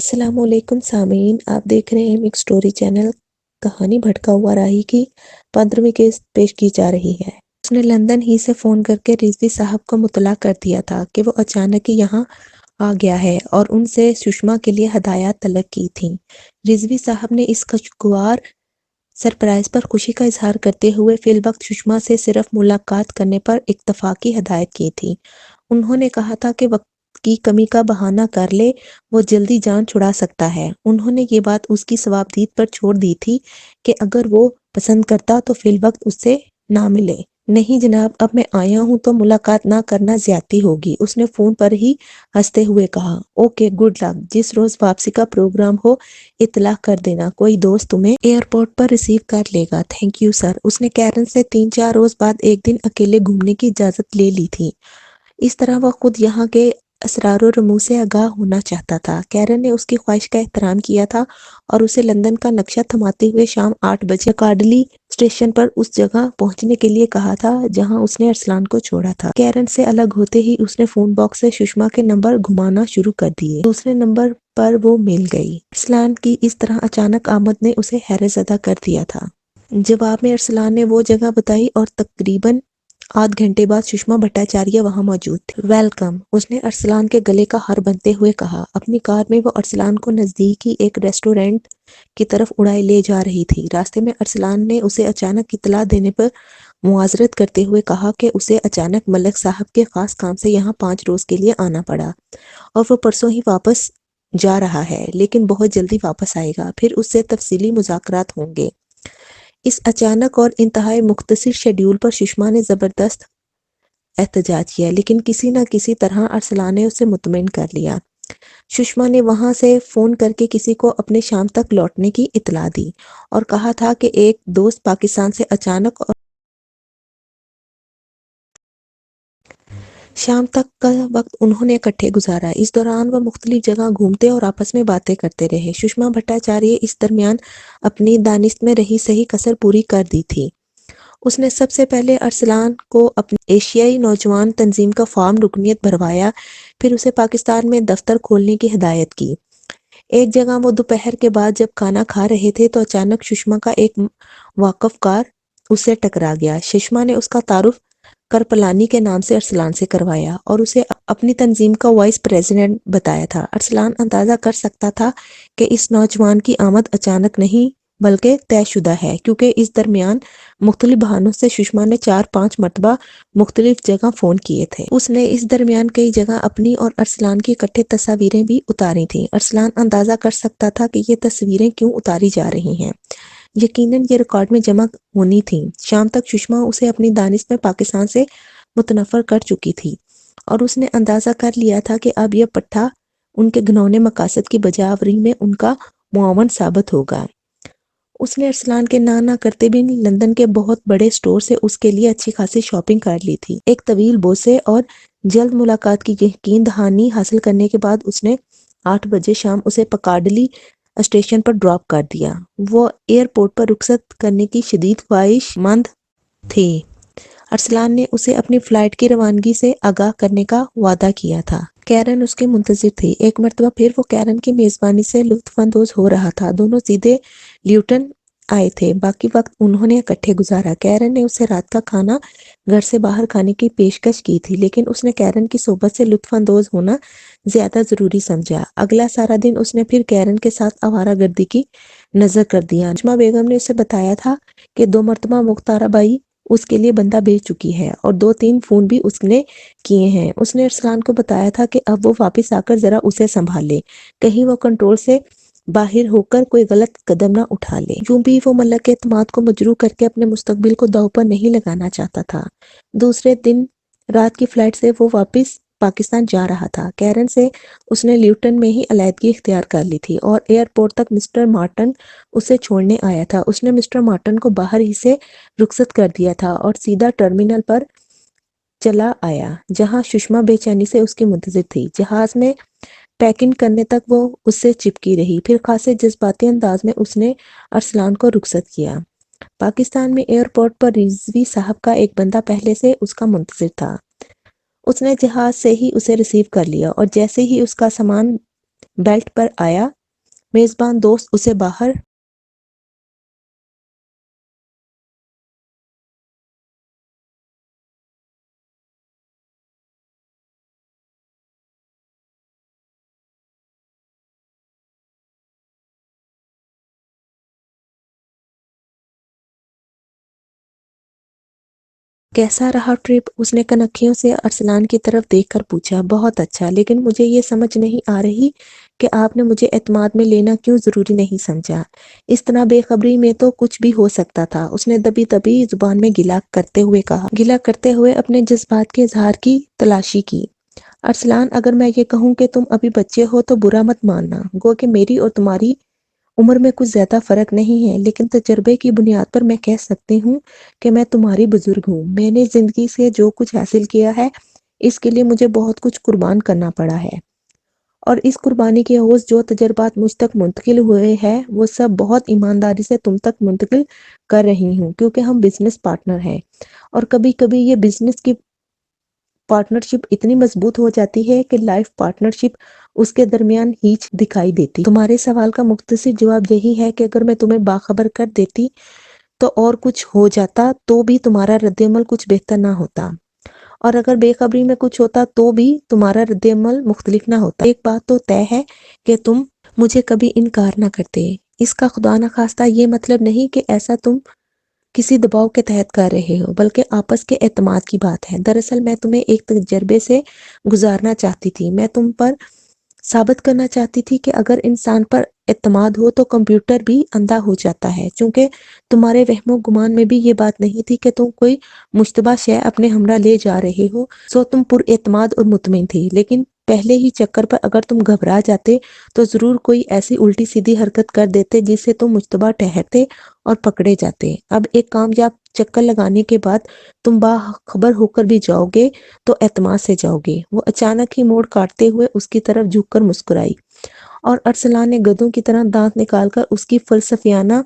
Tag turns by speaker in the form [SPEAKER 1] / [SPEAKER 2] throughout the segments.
[SPEAKER 1] السلام علیکم سامعین، آپ دیکھ رہے ہیں مکس سٹوری چینل۔ کہانی بھٹکا ہوا راہی کی 15ویں قسط پیش کی جا رہی ہے۔ اس نے لندن ہی سے فون کر کے رضوی صاحب کو مطلع کر دیا تھا کہ وہ اچانک ہی یہاں آ گیا ہے اور ان سے سشما کے لیے ہدایات طلب کی تھیں۔ رضوی صاحب نے اس خوشگوار سرپرائز پر خوشی کا اظہار کرتے ہوئے فی الوقت سشما سے صرف ملاقات کرنے پر اتفاقی ہدایت کی تھی۔ انہوں نے کہا تھا کہ وقت کی کمی کا بہانہ کر لے، وہ جلدی جان چھڑا سکتا ہے۔ انہوں نے یہ بات اس کی ثوابدید پر چھوڑ دی تھی کہ اگر وہ پسند کرتا تو فی الوقت اس سے نہ ملے۔ نہیں جناب، اب میں آیا ہوں تو ملاقات نہ کرنا زیادتی ہوگی، اس نے فون پر ہی ہنستے ہوئے کہا۔ اوکے، گڈ لک، جس روز واپسی کا پروگرام ہو اطلاع کر دینا، کوئی دوست تمہیں ایئرپورٹ پر ریسیو کر لے گا۔ Thank you sir. اس نے کیرن سے 3-4 روز بعد ایک دن اکیلے گھومنے کی اجازت لے لی تھی۔ اس طرح وہ خود یہاں کے اسرار و رموز سے آگاہ ہونا چاہتا تھا۔ کیرن نے اس کی خواہش کا احترام کیا تھا اور اسے لندن کا نقشہ تھماتے ہوئے شام 8 بجے پکاڈلی اسٹیشن پر اس جگہ پہنچنے کے لیے کہا تھا جہاں اس نے ارسلان کو چھوڑا تھا۔ کیرن سے الگ ہوتے ہی اس نے فون باکس سے سشما کے نمبر گھمانا شروع کر دیے۔ دوسرے نمبر پر وہ مل گئی۔ ارسلان کی اس طرح اچانک آمد نے اسے حیرت زدہ کر دیا تھا۔ جواب میں ارسلان نے وہ جگہ بتائی اور تقریباً آدھ گھنٹے بعد سشما بھٹاچاریہ وہاں موجود تھی۔ ویلکم، اس نے ارسلان کے گلے کا ہار بنتے ہوئے کہا۔ اپنی کار میں وہ ارسلان کو نزدیکی ایک ریسٹورینٹ کی طرف اڑائے لے جا رہی تھی۔ راستے میں ارسلان نے اسے اچانک اطلاع دینے پر معذرت کرتے ہوئے کہا کہ اسے اچانک ملک صاحب کے خاص کام سے یہاں 5 روز کے لیے آنا پڑا اور وہ پرسوں ہی واپس جا رہا ہے، لیکن بہت جلدی واپس آئے گا، پھر اس سے تفصیلی مذاکرات ہوں گے۔ اس اچانک اور انتہائی مختصر شیڈول پر سشما نے زبردست احتجاج کیا، لیکن کسی نہ کسی طرح ارسلان نے اسے مطمئن کر لیا۔ سشما نے وہاں سے فون کر کے کسی کو اپنے شام تک لوٹنے کی اطلاع دی اور کہا تھا کہ ایک دوست پاکستان سے اچانک اور شام تک کا وقت انہوں نے اکٹھے گزارا۔ اس دوران وہ مختلف جگہ گھومتے اور آپس میں باتیں کرتے رہے۔ سشما بھٹاچاریہ اس درمیان اپنی دانست میں رہی صحیح کسر پوری کر دی تھی۔ اس نے سب سے پہلے ارسلان کو اپنی ایشیائی نوجوان تنظیم کا فارم رکنیت بھروایا، پھر اسے پاکستان میں دفتر کھولنے کی ہدایت کی۔ ایک جگہ وہ دوپہر کے بعد جب کھانا کھا رہے تھے تو اچانک سشما کا ایک واقف کار اس سے ٹکرا گیا۔ سشما نے اس کا تعارف کرپلانی کے نام سے ارسلان سے کروایا اور اسے اپنی تنظیم کا وائس پریزیڈنٹ بتایا تھا۔ ارسلان اندازہ کر سکتا تھا کہ اس نوجوان کی آمد اچانک نہیں بلکہ طے شدہ ہے، کیونکہ اس درمیان مختلف بہانوں سے سشما نے 4-5 مرتبہ مختلف جگہ فون کیے تھے۔ اس نے اس درمیان کئی جگہ اپنی اور ارسلان کی اکٹھے تصاویریں بھی اتاری تھیں۔ ارسلان اندازہ کر سکتا تھا کہ یہ تصویریں کیوں اتاری جا رہی ہیں، یقیناً یہ ریکارڈ میں جمع ہونی تھیں۔ شام تک سشما اسے اپنی دانست میں پاکستان سے متنفر کر چکی تھی اور اس نے اندازہ کر لیا تھا کہ اب یہ پٹھا ان کے گھنونے مقاصد کی بجاوری میں ان کا معاون ثابت ہوگا۔ اس نے ارسلان کے نہ کرتے بھی لندن کے بہت بڑے سٹور سے اس کے لیے اچھی خاصی شاپنگ کر لی تھی۔ ایک طویل بوسے اور جلد ملاقات کی یقین دہانی حاصل کرنے کے بعد اس نے 8 بجے شام اسے پکاڈلی اسٹیشن پر ڈراپ کر دیا۔ وہ ایئرپورٹ پر رخصت کرنے کی شدید خواہش مند تھی۔ ارسلان نے اسے اپنی فلائٹ کی روانگی سے آگاہ کرنے کا وعدہ کیا تھا۔ کیرن اس کے منتظر تھی۔ ایک مرتبہ پھر وہ کیرن کی میزبانی سے لطف اندوز ہو رہا تھا۔ دونوں سیدھے لیوٹن آئے تھے۔ باقی وقت انہوں نے اکٹھے گزارا۔ کیرن نے اسے رات کا کھانا گھر سے باہر کھانے کی پیشکش کی تھی، لیکن اس نے کیرن کی صحبت سے لطف اندوز ہونا زیادہ ضروری سمجھا۔ اگلا سارا دن اس نے پھر کیرن کے ساتھ آوارہ گردی کی نظر کر دیا۔ نجمہ بیگم نے اسے بتایا تھا کہ 2 مرتبہ مختارہ بائی اس کے لیے بندہ بھیج چکی ہے اور 2-3 فون بھی اس نے کیے ہیں۔ اس نے ارسلان کو بتایا تھا کہ اب وہ واپس آ کر ذرا اسے سنبھالے، کہیں وہ کنٹرول سے باہر ہو کر کوئی غلط قدم نہ اٹھا لے۔ یوں بھی وہ ملک کے اعتماد کو مجروح کر کے اپنے مستقبل کو داؤ پر نہیں لگانا چاہتا تھا۔ دوسرے دن رات کی فلائٹ سے وہ واپس پاکستان جا رہا تھا۔ کیرن سے اس نے لیوٹن میں ہی علیحدگی اختیار کر لی تھی اور ایئرپورٹ تک مسٹر مارٹن اسے چھوڑنے آیا تھا۔ اس نے مسٹر مارٹن کو باہر ہی سے رخصت کر دیا تھا اور سیدھا ٹرمینل پر چلا آیا، جہاں سشما بے چینی سے اس کی منتظر تھی۔ جہاز میں پیکنگ کرنے تک وہ اس سے چپکی رہی، پھر خاصے جذباتی انداز میں اس نے ارسلان کو رخصت کیا۔ پاکستان میں ایئرپورٹ پر رضوی صاحب کا ایک بندہ پہلے سے اس کا منتظر تھا۔ اس نے جہاز سے ہی اسے ریسیو کر لیا اور جیسے ہی اس کا سامان بیلٹ پر آیا۔ میزبان دوست اسے باہر کیسا رہا ٹرپ؟ اس نے کنکھیوں سے ارسلان کی طرف دیکھ کر پوچھا۔ بہت اچھا، لیکن مجھے یہ سمجھ نہیں آ رہی کہ آپ نے مجھے اعتماد میں لینا کیوں ضروری نہیں سمجھا؟ اس طرح بے خبری میں تو کچھ بھی ہو سکتا تھا، اس نے دبی دبی زبان میں گلا کرتے ہوئے کہا، گلا کرتے ہوئے اپنے جذبات کے اظہار کی تلاشی کی۔ ارسلان، اگر میں یہ کہوں کہ تم ابھی بچے ہو تو برا مت ماننا، گو کہ میری اور تمہاری عمر میں کچھ زیادہ فرق نہیں ہے، لیکن تجربے کی بنیاد پر میں کہہ سکتی ہوں کہ میں تمہاری بزرگ ہوں۔ میں نے زندگی سے جو کچھ حاصل کیا ہے، اس کے لیے مجھے بہت کچھ قربان کرنا پڑا ہے، اور اس قربانی کے عوض جو تجربات مجھ تک منتقل ہوئے ہیں وہ سب بہت ایمانداری سے تم تک منتقل کر رہی ہوں، کیونکہ ہم بزنس پارٹنر ہیں، اور کبھی کبھی یہ بزنس کی پارٹنرشپ اتنی مضبوط ہو جاتی ہے کہ لائف پارٹنرشپ اس کے درمیان ہیچ دکھائی دیتی۔ تمہارے سوال کا مختصر جواب یہی ہے کہ اگر میں تمہیں باخبر کر دیتی تو اور کچھ ہو جاتا تو بھی تمہارا رد عمل کچھ بہتر نہ ہوتا، اور اگر بے خبری میں کچھ ہوتا تو بھی تمہارا رد عمل مختلف نہ ہوتا۔ ایک بات تو طے ہے کہ تم مجھے کبھی انکار نہ کرتے۔ اس کا خدا نخواستہ یہ مطلب نہیں کہ ایسا تم کسی دباؤ کے تحت کر رہے ہو، بلکہ آپس کے اعتماد کی بات ہے۔ دراصل میں تمہیں ایک تجربے سے گزارنا چاہتی تھی، میں تم پر ثابت کرنا چاہتی تھی کہ اگر انسان پر اعتماد ہو تو کمپیوٹر بھی اندھا ہو جاتا ہے، چونکہ تمہارے وہم و گمان میں بھی یہ بات نہیں تھی کہ تم کوئی مشتبہ شے اپنے ہمراہ لے جا رہے ہو، سو تم پر اعتماد اور مطمئن تھی، لیکن پہلے ہی چکر پر اگر تم گھبرا جاتے تو ضرور کوئی ایسی الٹی سیدھی حرکت کر دیتے جس سے تم مشتبہ ٹھہرتے اور پکڑے جاتے۔ اب ایک کامیاب چکر لگانے کے بعد تم باخبر ہو کر بھی جاؤ گے تو اعتماد سے جاؤ گے۔ وہ اچانک ہی موڑ کاٹتے ہوئے اس کی طرف جھک کر مسکرائی، اور ارسلان نے گدھوں کی طرح دانت نکال کر اس کی فلسفیانہ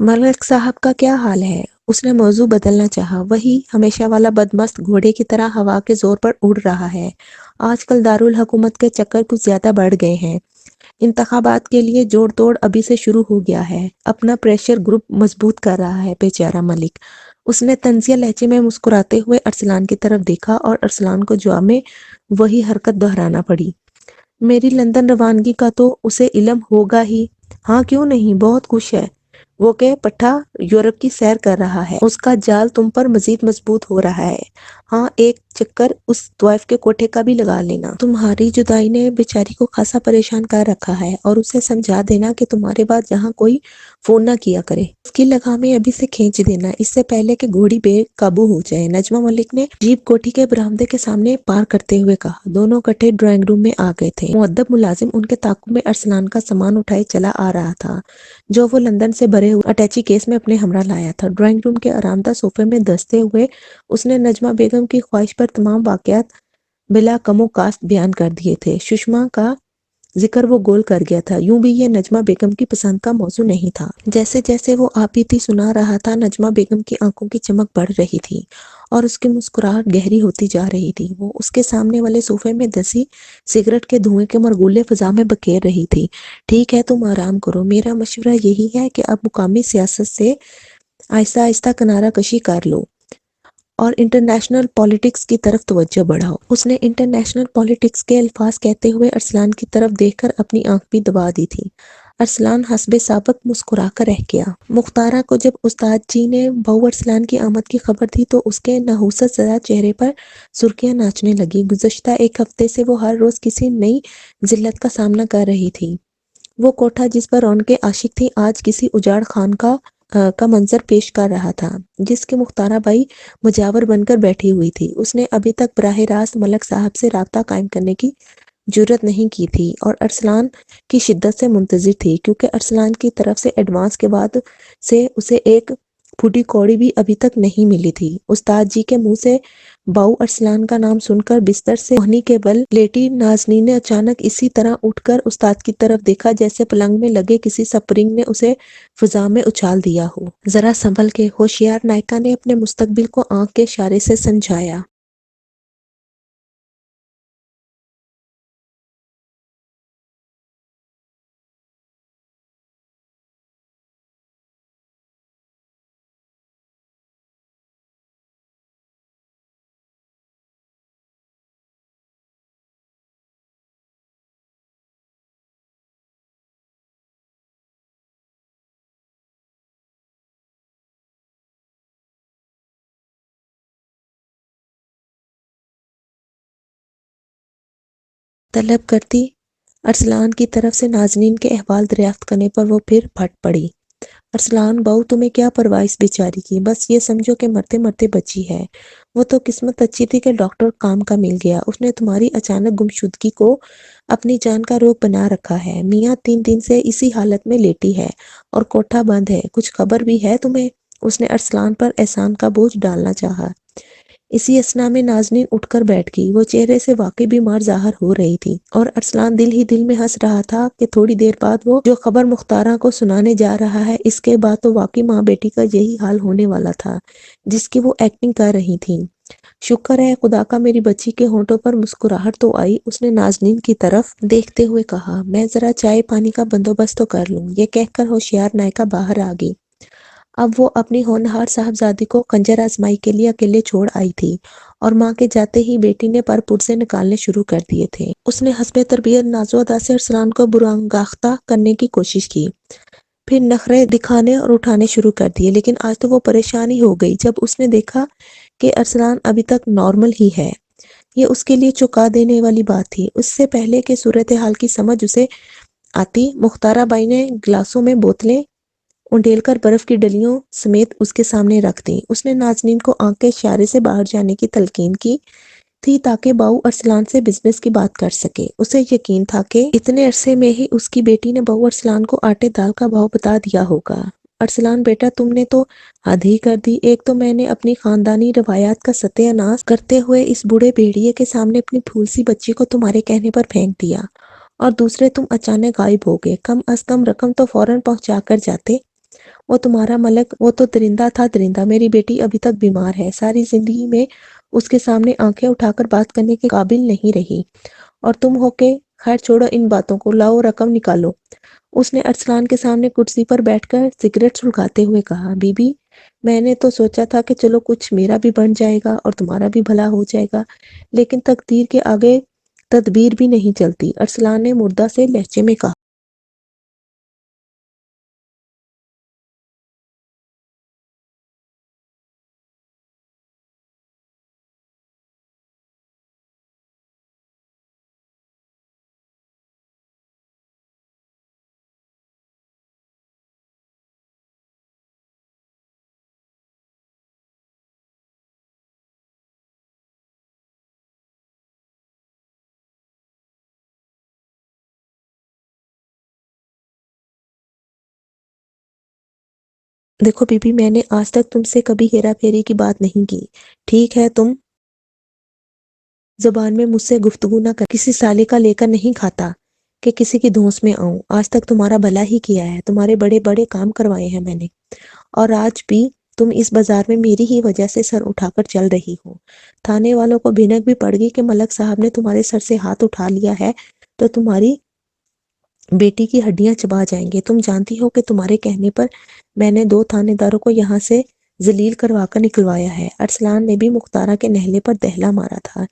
[SPEAKER 1] ملک صاحب کا کیا حال ہے؟ اس نے موضوع بدلنا چاہا۔ وہی ہمیشہ والا بدمست گھوڑے کی طرح ہوا کے زور پر اڑ رہا ہے۔ آج کل دارالحکومت کے چکر کچھ زیادہ بڑھ گئے ہیں۔ انتخابات کے لیے جوڑ توڑ ابھی سے شروع ہو گیا ہے۔ اپنا پریشر گروپ مضبوط کر رہا ہے بیچارہ ملک۔ اس نے طنزیہ لہجے میں مسکراتے ہوئے ارسلان کی طرف دیکھا، اور ارسلان کو جواب میں وہی حرکت دہرانا پڑی۔ میری لندن روانگی کا تو اسے علم ہوگا ہی۔ ہاں کیوں نہیں، بہت خوش ہے وہ کہ پٹھا یورپ کی سیر کر رہا ہے۔ اس کا جال تم پر مزید مضبوط ہو رہا ہے۔ ہاں، ایک چکر اس طوائف کے کوٹھے کا بھی لگا لینا۔ تمہاری جدائی نے بیچاری کو خاصا پریشان کر رکھا ہے، اور اسے سمجھا دینا کہ تمہارے بعد یہاں کوئی فون نہ کیا کرے۔ اس کی لگامیں ابھی سے کھینچ دینا، اس سے پہلے کہ گھوڑی بے قابو ہو جائے۔ نجمہ ملک نے جیپ کوٹھی کے برآمدے کے سامنے پار کرتے ہوئے کہا۔ دونوں کٹھے ڈرائنگ روم میں آ گئے تھے۔ مؤدب ملازم ان کے تعاقب میں ارسلان کا سامان اٹھائے چلا آ رہا تھا، جو وہ لندن سے بھرے ہوئے اٹیچی کیس میں اپنے ہمراہ لایا تھا۔ ڈرائنگ روم کے آرام دہ صوفے میں دھنستے ہوئے اس نے نجمہ بیگم کی خواہش پر تمام واقعات بلا کم و کاست بیان کر دیے تھے۔ سشما کا ذکر وہ گول کر گیا تھا، یوں بھی یہ نجمہ بیگم کی پسند کا موضوع نہیں تھا۔ جیسے جیسے وہ آپیتی سنا رہا تھا، نجمہ بیگم کی آنکھوں کی چمک بڑھ رہی تھی اور اس کی مسکراہٹ گہری ہوتی جا رہی تھی۔ وہ اس کے سامنے والے صوفے میں دسی سگریٹ کے دھوئیں کے مرغوبے فضا میں بکھیر رہی تھی۔ ٹھیک ہے، تم آرام کرو، میرا مشورہ یہی ہے کہ اب مقامی سیاست سے آہستہ آہستہ کنارہ کشی کر لو اور انٹرنیشنل پالیٹکس کی طرف توجہ بڑھاؤ۔ اس نے انٹرنیشنل پالیٹکس کے الفاظ کہتے ہوئے ارسلان کی طرف دیکھ کر اپنی آنکھ بھی دبا دی تھی۔ ارسلان حسب سابق مسکرا کر رہ گیا۔ مختارہ کو جب استاد جی نے بہو ارسلان کی آمد کی خبر دی تو اس کے نحوست زدہ چہرے پر سرخیاں ناچنے لگیں۔ گزشتہ ایک ہفتے سے وہ ہر روز کسی نئی ذلت کا سامنا کر رہی تھی۔ وہ کوٹھا جس پر رونقیں عاشق تھیں آج کسی اجاڑ خانقاہ کا منظر پیش کر رہا تھا، جس کے مختارہ بائی مجاور بن کر بیٹھی ہوئی تھی۔ اس نے ابھی تک براہ راست ملک صاحب سے رابطہ قائم کرنے کی جرات نہیں کی تھی، اور ارسلان کی شدت سے منتظر تھی، کیونکہ ارسلان کی طرف سے ایڈوانس کے بعد سے اسے ایک پھوٹی کوڑی بھی ابھی تک نہیں ملی تھی۔ استاد جی کے منہ سے باؤ ارسلان کا نام سن کر بستر سے کوہنی کے بل لیٹی نازنین نے اچانک اسی طرح اٹھ کر استاد کی طرف دیکھا جیسے پلنگ میں لگے کسی سپرنگ نے اسے فضا میں اچھال دیا ہو۔ ذرا سنبھل کے، ہوشیار نائکا نے اپنے مستقبل کو آنکھ کے اشارے سے سمجھایا۔ طلب کرتی ارسلان کی طرف سے نازنین کے احوال دریافت کرنے پر وہ پھر پھٹ پڑی۔ ارسلان بہو تمہیں کیا پرواہ اس بیچاری کی، بس یہ سمجھو کہ مرتے مرتے بچی ہے۔ وہ تو قسمت اچھی تھی کہ ڈاکٹر کام کا مل گیا، اس نے تمہاری اچانک گمشدگی کو اپنی جان کا روگ بنا رکھا ہے۔ میاں 3 دن سے اسی حالت میں لیٹی ہے اور کوٹھا بند ہے، کچھ خبر بھی ہے تمہیں؟ اس نے ارسلان پر احسان کا بوجھ ڈالنا چاہا۔ اسی اثنا میں نازنین اٹھ کر بیٹھ گئی۔ وہ چہرے سے واقعی بیمار ظاہر ہو رہی تھی اور ارسلان دل ہی دل میں ہنس رہا تھا کہ تھوڑی دیر بعد وہ جو خبر مختارہ کو سنانے جا رہا ہے، اس کے بعد تو واقعی ماں بیٹی کا یہی حال ہونے والا تھا جس کی وہ ایکٹنگ کر رہی تھیں۔ شکر ہے خدا کا میری بچی کے ہونٹوں پر مسکراہٹ تو آئی، اس نے نازنین کی طرف دیکھتے ہوئے کہا۔ میں ذرا چائے پانی کا بندوبست تو کر لوں، یہ کہہ کر ہوشیار نائکا باہر آ گئی۔ اب وہ اپنی ہونہار صاحبزادی کو خنجر آزمائی کے لیے اکیلے چھوڑ آئی تھی اور ماں کے جاتے ہی بیٹی نے پر پرزے نکالنے شروع کر دیے تھے۔ اس نے حسب تربیت ناز و ادا سے ارسلان کو برانگاختہ کرنے کی کوشش کی، پھر نخرے دکھانے اور اٹھانے شروع کر دیے، لیکن آج تو وہ پریشان ہی ہو گئی جب اس نے دیکھا کہ ارسلان ابھی تک نارمل ہی ہے۔ یہ اس کے لیے چونکا دینے والی بات تھی۔ اس سے پہلے کہ صورتحال کی سمجھ اسے آتی، مختارہ بائی نے گلاسوں میں بوتلیں انڈیل کر برف کی ڈلیوں سمیت اس کے سامنے رکھ دیں۔ اس نے نازنین کو آنکھ کے اشارے سے باہر جانے کی تلقین کی تھی تاکہ بہو ارسلان سے بزنس کی بات کر سکے۔ اسے یقین تھا کہ اتنے عرصے میں ہی اس کی بیٹی نے بہو ارسلان کو آٹے دال کا بھاؤ بتا دیا ہوگا۔ ارسلان بیٹا تم نے تو حد ہی کر دی، ایک تو میں نے اپنی خاندانی روایات کا ستیہ ناش کرتے ہوئے اس بوڑھے بھیڑیے کے سامنے اپنی پھول سی بچی کو تمہارے کہنے پر پھینک دیا، اور دوسرے تم اچانک غائب ہو گئے۔ کم از کم رقم تو فوراً پہنچا کر جاتے۔ وہ تمہارا ملک، وہ تو درندہ تھا درندہ۔ میری بیٹی ابھی تک بیمار ہے، ساری زندگی میں اس کے سامنے آنکھیں اٹھا کر بات کرنے کے قابل نہیں رہی، اور تم ہو کہ خیر چھوڑو ان باتوں کو، لاؤ رقم نکالو۔ اس نے ارسلان کے سامنے کرسی پر بیٹھ کر سگریٹ سلگاتے ہوئے کہا۔ بی بی میں نے تو سوچا تھا کہ چلو کچھ میرا بھی بن جائے گا اور تمہارا بھی بھلا ہو جائے گا، لیکن تقدیر کے آگے تدبیر بھی نہیں چلتی، ارسلان نے مردہ سے لہجے میں کہا۔ دیکھو بی بی میں نے آج تک تم سے کبھی ہیرا پھیری کی بات نہیں کی، ٹھیک ہے؟ تم زبان میں مجھ سے گفتگو نہ کر، کسی سالے کا لے کر نہیں کھاتا کہ کسی کی دھونس میں آؤں۔ آج تک تمہارا بھلا ہی کیا ہے، تمہارے بڑے بڑے کام کروائے ہیں میں نے، اور آج بھی تم اس بازار میں میری ہی وجہ سے سر اٹھا کر چل رہی ہو۔ تھانے والوں کو بھنک بھی پڑ گئی کہ ملک صاحب نے تمہارے سر سے ہاتھ اٹھا لیا ہے تو تمہاری بیٹی کی ہڈیاں چبا جائیں گے۔ تم جانتی ہو کہ تمہارے کہنے پر میں نے 2 تھانے داروں کو یہاں سے ذلیل کروا کر نکلوایا ہے۔ ارسلان نے بھی مختارہ کے نہلے پر دہلا مارا تھا۔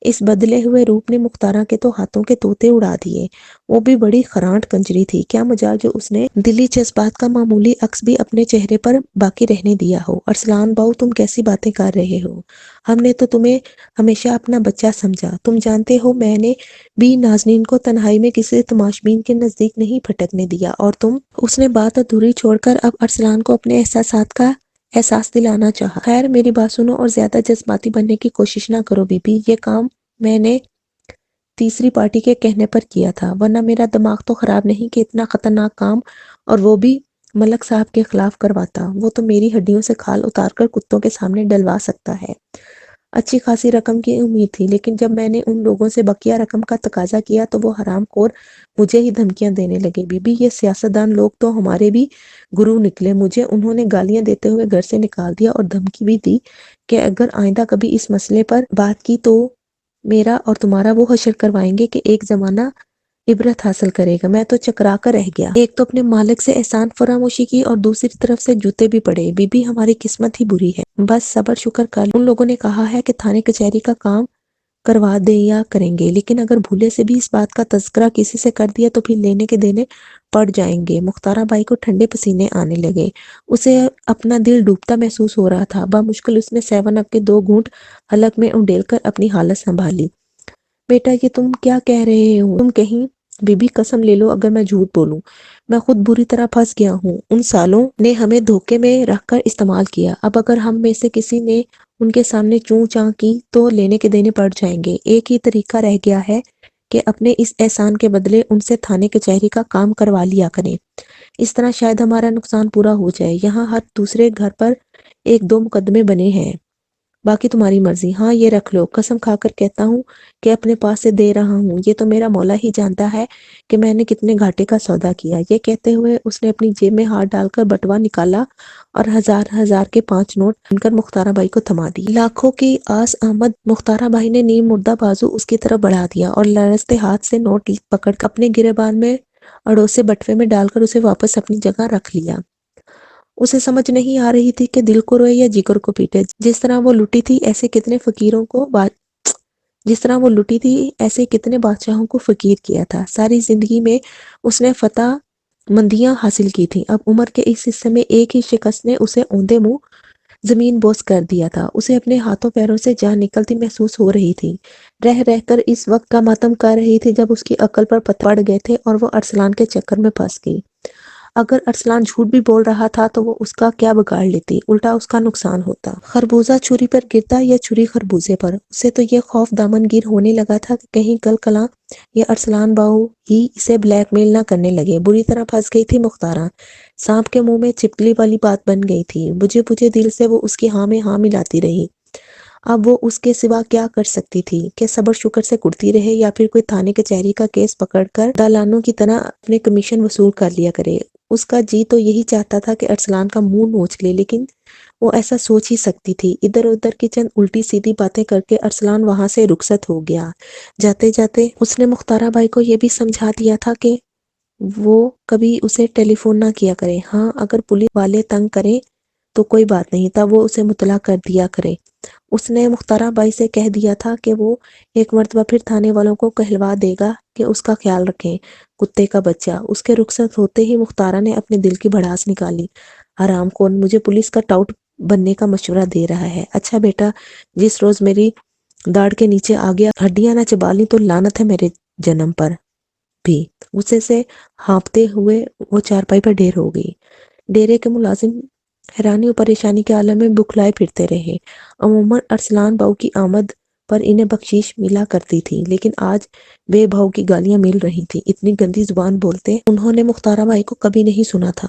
[SPEAKER 1] اس بدلے ہوئے روپ نے مختارہ کے تو ہاتھوں کے طوطے اڑا دیے۔ وہ بھی بڑی خرانٹ کنجری تھی، کیا مجال جو اس نے دلی جذبات کا معمولی عکس بھی اپنے چہرے پر باقی رہنے دیا ہو۔ ارسلان بہو تم کیسی باتیں کر رہے ہو؟ ہم نے تو تمہیں ہمیشہ اپنا بچہ سمجھا، تم جانتے ہو میں نے بھی نازنین کو تنہائی میں کسی تماشبین کے نزدیک نہیں پھٹکنے دیا، اور تم۔ اس نے بات ادھوری چھوڑ کر اب ارسلان کو اپنے احساسات کا احساس دلانا چاہا۔ خیر میری بات سنو اور زیادہ جذباتی بننے کی کوشش نہ کرو بی بی، یہ کام میں نے تیسری پارٹی کے کہنے پر کیا تھا، ورنہ میرا دماغ تو خراب نہیں کہ اتنا خطرناک کام، اور وہ بھی ملک صاحب کے خلاف کرواتا۔ وہ تو میری ہڈیوں سے کھال اتار کر کتوں کے سامنے ڈلوا سکتا ہے۔ اچھی خاصی رقم کی امید تھی، لیکن جب میں نے ان لوگوں سے بقیہ رقم کا تقاضا کیا تو وہ حرام خور مجھے ہی دھمکیاں دینے لگے۔ بی بی یہ سیاستدان لوگ تو ہمارے بھی گرو نکلے، مجھے انہوں نے گالیاں دیتے ہوئے گھر سے نکال دیا اور دھمکی بھی دی کہ اگر آئندہ کبھی اس مسئلے پر بات کی تو میرا اور تمہارا وہ حشر کروائیں گے کہ ایک زمانہ عبرت حاصل کرے گا۔ میں تو چکرا کر رہ گیا، ایک تو اپنے مالک سے احسان فراموشی کی اور دوسری طرف سے جوتے بھی پڑے۔ بی بی ہماری قسمت ہی بری ہے، بس صبر شکر کر۔ ان لوگوں نے کہا ہے کہ تھانے کچہری کا کام کروا دیں یا کریں گے، لیکن اگر بھولے سے بھی اس بات کا تذکرہ کسی سے کر دیا تو پھر لینے کے دینے پڑ جائیں گے۔ مختارہ بائی کو ٹھنڈے پسینے آنے لگے، اسے اپنا دل ڈوبتا محسوس ہو رہا تھا۔ بمشکل اس نے 7 اپ کے 2 گھونٹ حلق میں انڈیل کر اپنی حالت سنبھالی۔ بیٹا یہ تم کیا کہہ رہے ہو؟ تم کہیں بی بی قسم لے لو اگر میں جھوٹ بولوں میں خود بری طرح پھنس گیا ہوں۔ ان سالوں نے ہمیں دھوکے میں رکھ کر استعمال کیا، اب اگر ہم میں سے کسی نے ان کے سامنے چوں چاں کی تو لینے کے دینے پڑ جائیں گے۔ ایک ہی طریقہ رہ گیا ہے کہ اپنے اس احسان کے بدلے ان سے تھانے کچہری کا کام کروا لیا کریں، اس طرح شاید ہمارا نقصان پورا ہو جائے۔ یہاں ہر دوسرے گھر پر ایک دو مقدمے بنے ہیں، باقی تمہاری مرضی۔ ہاں یہ رکھ لو، قسم کھا کر کہتا ہوں کہ اپنے پاس سے دے رہا ہوں، یہ تو میرا مولا ہی جانتا ہے کہ میں نے کتنے گھاٹے کا سودا کیا۔ یہ کہتے ہوئے اس نے اپنی جیب میں ہاتھ ڈال کر بٹوا نکالا اور ہزار ہزار کے 5 نوٹ بن کر مختارہ بائی کو تھما دی۔ لاکھوں کی آس آمد مختارہ بائی نے نیم مردہ بازو اس کی طرف بڑھا دیا اور لرزتے ہاتھ سے نوٹ پکڑ کر اپنے گریبان میں اڑوسے بٹوے میں ڈال کر اسے واپس اپنی جگہ رکھ لیا۔ اسے سمجھ نہیں آ رہی تھی کہ دل کو روئے یا جگر کو پیٹے۔ جس طرح وہ لٹی تھی ایسے کتنے بادشاہوں کو فقیر کیا تھا۔ ساری زندگی میں اس نے فتح مندیاں حاصل کی تھیں، اب عمر کے اس حصے میں ایک ہی شکست نے اسے اوندے منہ زمین بوس کر دیا تھا۔ اسے اپنے ہاتھوں پیروں سے جان نکلتی محسوس ہو رہی تھی، رہ رہ کر اس وقت کا ماتم کر رہی تھی جب اس کی عقل پر پتھر پڑ گئے تھے اور وہ ارسلان کے چکر میں پھنس گئی۔ اگر ارسلان جھوٹ بھی بول رہا تھا تو وہ اس کا کیا بگاڑ لیتی، الٹا اس کا نقصان ہوتا۔ خربوزہ چھری پر گرتا یا چھری خربوزے پر، اسے تو یہ خوف دامن گیر ہونے لگا تھا کہ کہیں کل کلاں یہ ارسلان باؤ ہی اسے بلیک میل نہ کرنے لگے۔ بری طرح پھنس گئی تھی مختارہ، سانپ کے منہ میں چھپکلی والی بات بن گئی تھی۔ بجھے بجھے دل سے وہ اس کی ہاں میں ہاں ملاتی رہی۔ اب وہ اس کے سوا کیا کر سکتی تھی کہ صبر شکر سے کڑتی رہے یا پھر کوئی تھانے کچہری کا کیس پکڑ کر دالانوں کی طرح اپنے کمیشن وصول کر لیا کرے۔ اس کا جی تو یہی چاہتا تھا کہ ارسلان کا منہ نوچ لے، لیکن وہ ایسا سوچ ہی سکتی تھی۔ ادھر ادھر کی چند الٹی سیدھی باتیں کر کے ارسلان وہاں سے رخصت ہو گیا۔ جاتے جاتے اس نے مختارہ بائی کو یہ بھی سمجھا دیا تھا کہ وہ کبھی اسے ٹیلی فون نہ کیا کرے۔ ہاں اگر پولیس والے تنگ کریں تو کوئی بات نہیں، تب وہ اسے مطلع کر دیا کرے۔ اس نے مختارہ بائی سے کہہ دیا تھا کہ وہ ایک مرتبہ پھر تھانے والوں کو کہلوا دے گا کہ اس کا خیال رکھیں، کتے کا بچہ۔ اس کے رخصت ہوتے ہی مختارہ نے اپنے دل کی بھڑاس نکالی۔ حرام خور مجھے پولیس کا ٹاؤٹ بننے کا مشورہ دے رہا ہے۔ اچھا بیٹا، جس روز میری داڑھ کے نیچے آ گیا ہڈیاں نہ چبا لیں تو لعنت ہے میرے جنم پر بھی۔ غصے سے ہانپتے ہوئے وہ چارپائی پر ڈھیر ہو گئی۔ ڈیرے کے ملازم حیرانی اور پریشانی کے عالم میں بکھلائے پھرتے رہے۔ عموماً ارسلان باؤ کی آمد پر انہیں بخشش ملا کرتی تھی، لیکن آج بے بھاؤ کی گالیاں مل رہی تھیں۔ اتنی گندی زبان بولتے انہوں نے مختارہ بائی کو کبھی نہیں سنا تھا۔